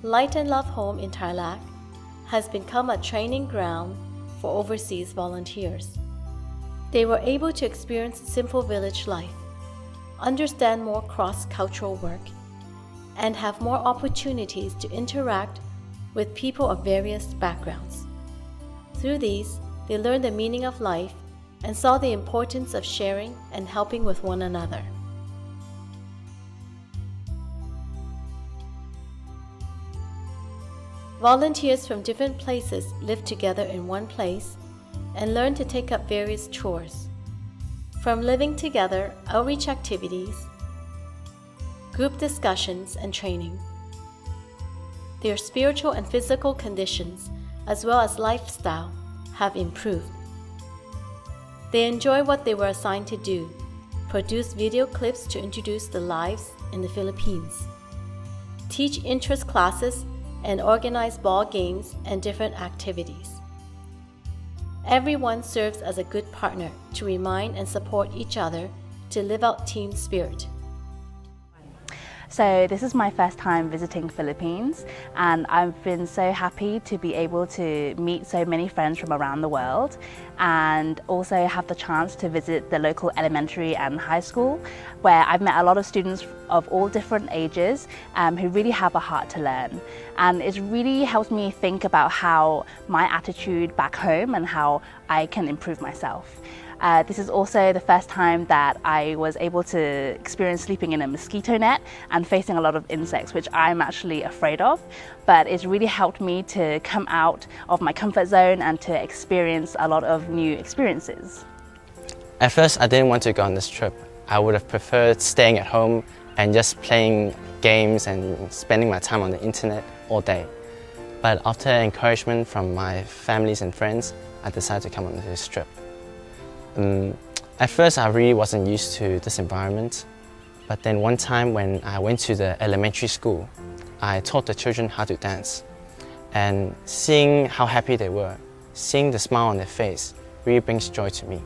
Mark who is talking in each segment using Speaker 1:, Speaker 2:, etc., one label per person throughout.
Speaker 1: Light and Love Home in Tarlac has become a training ground for overseas volunteers. They were able to experience simple village life, understand more cross-cultural work, and have more opportunities to interact with people of various backgrounds. Through these, they learned the meaning of life and saw the importance of sharing and helping with one another. Volunteers from different places live together in one place and learn to take up various chores. From living together, outreach activities, group discussions, and training. Their spiritual and physical conditions, as well as lifestyle, have improved. They enjoy what they were assigned to do, produce video clips to introduce the lives in the Philippines, teach interest classes, and organize ball games and different activities. Everyone serves as a good partner to remind and support each other to live out team spirit.
Speaker 2: So this is my first time visiting Philippines, and I've been so happy to be able to meet so many friends from around the world and also have the chance to visit the local elementary and high school, where I've met a lot of students of all different ages who really have a heart to learn. And it's really helped me think about how my attitude back home and how I can improve myself. This is also the first time that I was able to experience sleeping in a mosquito net and facing a lot of insects, which I'm actually afraid of. But it's really helped me to come out of my comfort zone and to experience a lot of new experiences.
Speaker 3: At first, I didn't want to go on this trip. I would have preferred staying at home and just playing games and spending my time on the internet all day. But after encouragement from my families and friends, I decided to come on this trip. At first, I really wasn't used to this environment, but then one time when I went to the elementary school, I taught the children how to dance. And seeing how happy they were, seeing the smile on their face, really brings joy to me.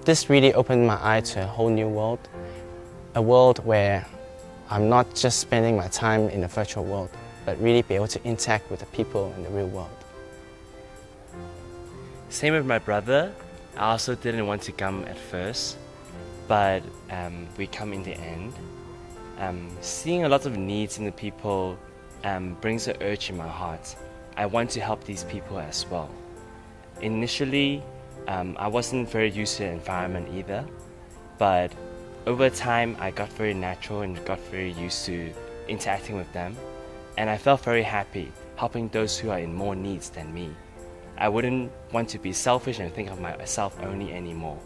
Speaker 3: This really opened my eye to a whole new world, a world where I'm not just spending my time in the virtual world, but really be able to interact with the people in the real world.
Speaker 4: Same with my brother. I also didn't want to come at first, but we come in the end. Seeing a lot of needs in the people brings an urge in my heart. I want to help these people as well. Initially, I wasn't very used to the environment either, but over time I got very natural and got very used to interacting with them, and I felt very happy helping those who are in more needs than me. I wouldn't want to be selfish and think of myself only anymore.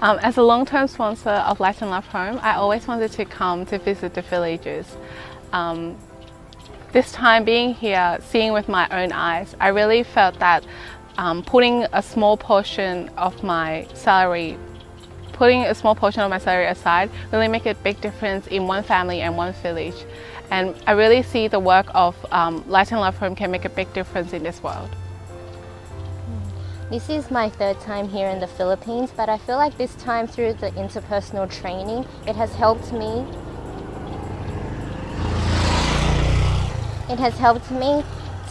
Speaker 5: As a long-term sponsor of Light and Love Home, I always wanted to come to visit the villages. This time being here, seeing with my own eyes, I really felt that putting a small portion of my salary aside really make a big difference in one family and one village. And I really see the work of Light and Love Home can make a big difference in this world.
Speaker 6: This is my third time here in the Philippines, but I feel like this time through the interpersonal training, it has helped me.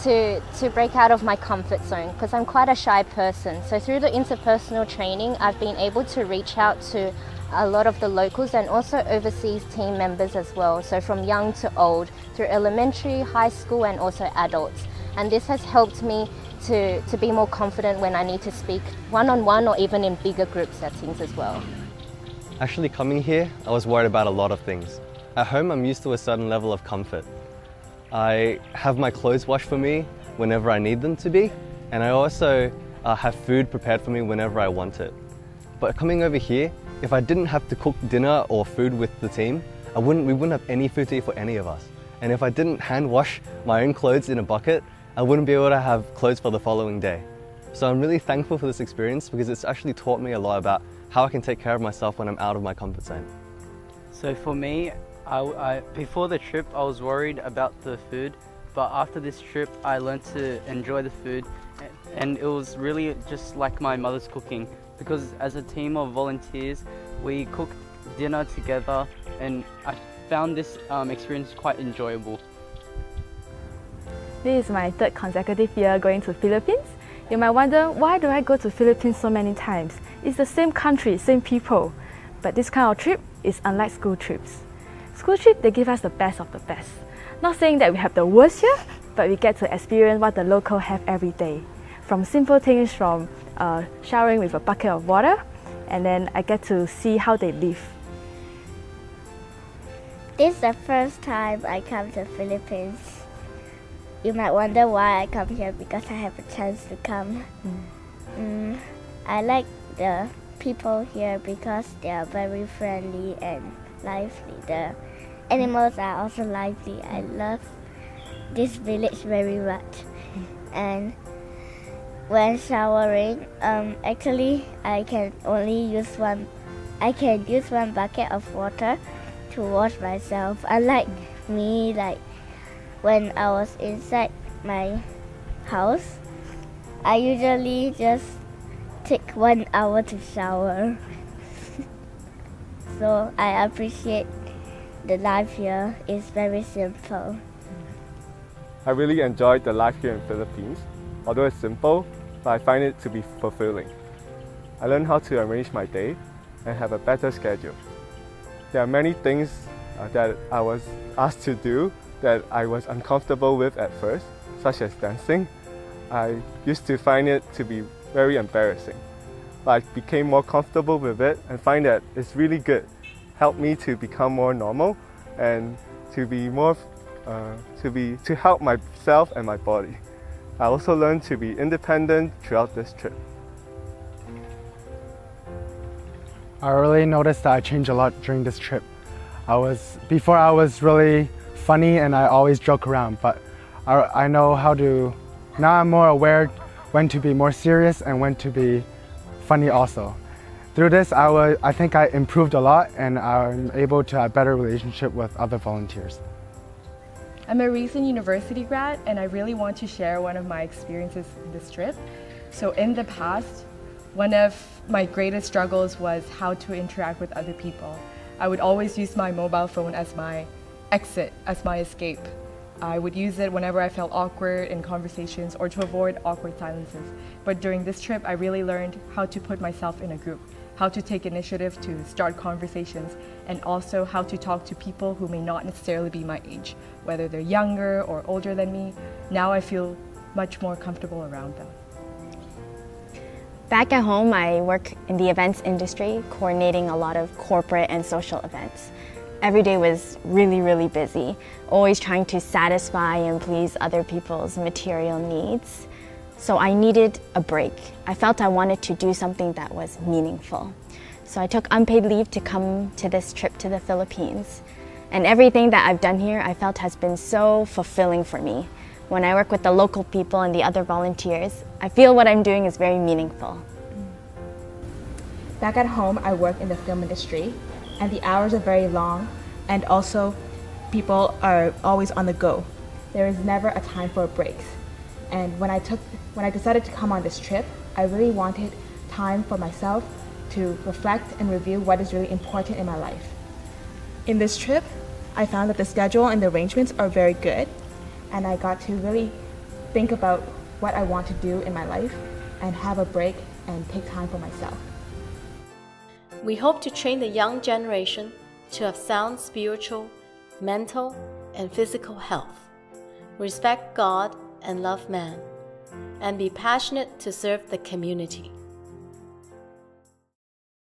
Speaker 6: To break out of my comfort zone, because I'm quite a shy person. So through the interpersonal training, I've been able to reach out to a lot of the locals and also overseas team members as well. So from young to old, through elementary, high school, and also adults. And this has helped me to be more confident when I need to speak one-on-one or even in bigger group settings as well.
Speaker 7: Actually coming here, I was worried about a lot of things. At home, I'm used to a certain level of comfort. I have my clothes washed for me whenever I need them to be, and I also have food prepared for me whenever I want it. But coming over here, if I didn't have to cook dinner or food with the team, we wouldn't have any food to eat for any of us. And if I didn't hand wash my own clothes in a bucket, I wouldn't be able to have clothes for the following day. So I'm really thankful for this experience because it's actually taught me a lot about how I can take care of myself when I'm out of my comfort zone.
Speaker 8: So for me, before the trip I was worried about the food, but after this trip I learned to enjoy the food, and it was really just like my mother's cooking, because as a team of volunteers we cooked dinner together and I found this experience quite enjoyable.
Speaker 9: This is my third consecutive year going to Philippines. You might wonder, why do I go to Philippines so many times? It's the same country, same people. But this kind of trip is unlike school trips. School trip, they give us the best of the best. Not saying that we have the worst here, but we get to experience what the locals have every day. From simple things from showering with a bucket of water, and then I get to see how they live.
Speaker 10: This is the first time I come to Philippines. You might wonder why I come here, because I have a chance to come. I like the people here because they are very friendly and lively. The animals are also lively. I love this village very much. And when showering, actually I can use one bucket of water to wash myself. Unlike me, like when I was inside my house, I usually just take 1 hour to shower. So I appreciate the life here. It's very simple.
Speaker 11: I really enjoyed the life here in Philippines. Although it's simple, but I find it to be fulfilling. I learned how to arrange my day and have a better schedule. There are many things that I was asked to do that I was uncomfortable with at first, such as dancing. I used to find it to be very embarrassing, but I became more comfortable with it and find that it's really good. Helped me to become more normal and to help myself and my body. I also learned to be independent throughout this trip.
Speaker 12: I really noticed that I changed a lot during this trip. Before I was really funny and I always joke around, but I know now I'm more aware when to be more serious and when to be funny also. Through this, I think I improved a lot and I'm able to have better relationship with other volunteers.
Speaker 13: I'm a recent university grad and I really want to share one of my experiences in this trip. So in the past, one of my greatest struggles was how to interact with other people. I would always use my mobile phone as my exit, as my escape. I would use it whenever I felt awkward in conversations or to avoid awkward silences. But during this trip, I really learned how to put myself in a group, how to take initiative to start conversations, and also how to talk to people who may not necessarily be my age, whether they're younger or older than me. Now I feel much more comfortable around them.
Speaker 14: Back at home, I work in the events industry, coordinating a lot of corporate and social events. Every day was really, really busy, always trying to satisfy and please other people's material needs. So I needed a break. I felt I wanted to do something that was meaningful. So I took unpaid leave to come to this trip to the Philippines. And everything that I've done here, I felt has been so fulfilling for me. When I work with the local people and the other volunteers, I feel what I'm doing is very meaningful.
Speaker 15: Back at home, I work in the film industry, and the hours are very long, and also people are always on the go. There is never a time for breaks. And when I decided to come on this trip, I really wanted time for myself to reflect and review what is really important in my life. In this trip, I found that the schedule and the arrangements are very good, and I got to really think about what I want to do in my life and have a break and take time for myself.
Speaker 1: We hope to train the young generation to have sound spiritual, mental, and physical health, respect God and love man, and be passionate to serve the community.